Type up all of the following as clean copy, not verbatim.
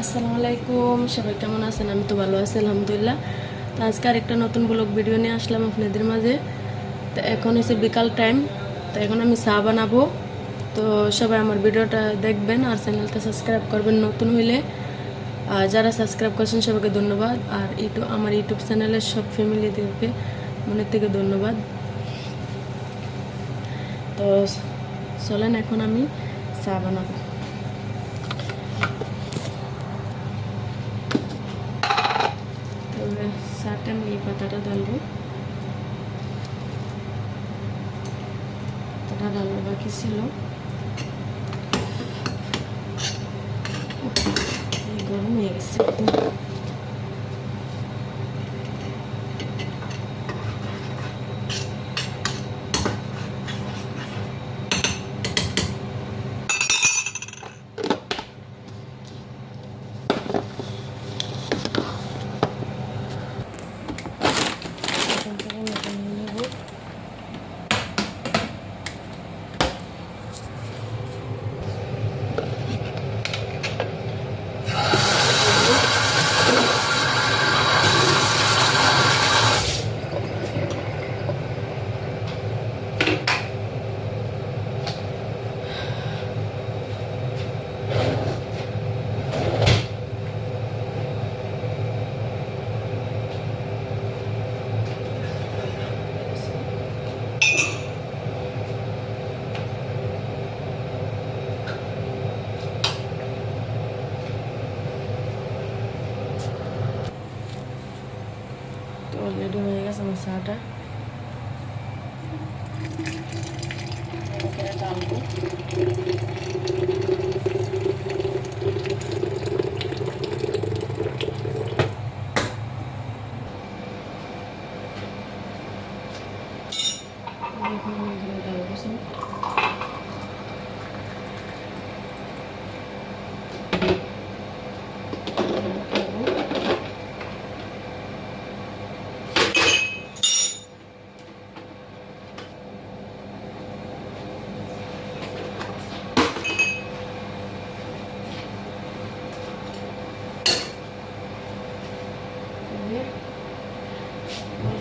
আসসালামু আলাইকুম, সবাই কেমন আছেন? আমি তো ভালো আছি আলহামদুলিল্লাহ। তো আজকে আরেকটা নতুন ব্লগ ভিডিও নিয়ে আসলাম আপনাদের মাঝে। তো এখন হচ্ছে বিকাল টাইম, তো এখন আমি চা বানাবো। তো সবাই আমার ভিডিওটা দেখবেন আর চ্যানেলটা সাবস্ক্রাইব করবেন নতুন হইলে। আর যারা সাবস্ক্রাইব করছেন সবাইকে ধন্যবাদ। আর আমার ইউটিউব চ্যানেলের সব ফ্যামিলিদেরকে মনের থেকে ধন্যবাদ। তো চলেন এখন আমি চা বানাবো। চাটা আমি এই পাতাটা ঢালবো, পাতাটা ঢালবো বাকি ছিল। এই গরম হয়ে গেছে একদম। তো অলরেডি হয়ে গেছে আমার চাটা। ডালবো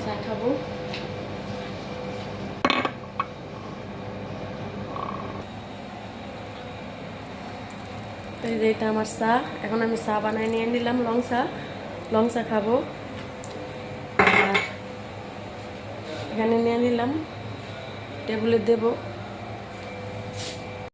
চা খাবো। তো এই যে এটা আমার চা। এখন আমি চা বানাই নিয়ে নিলাম, লং চা খাবো। আর এখানে নিয়ে নিলাম, টেবিলে দেবো।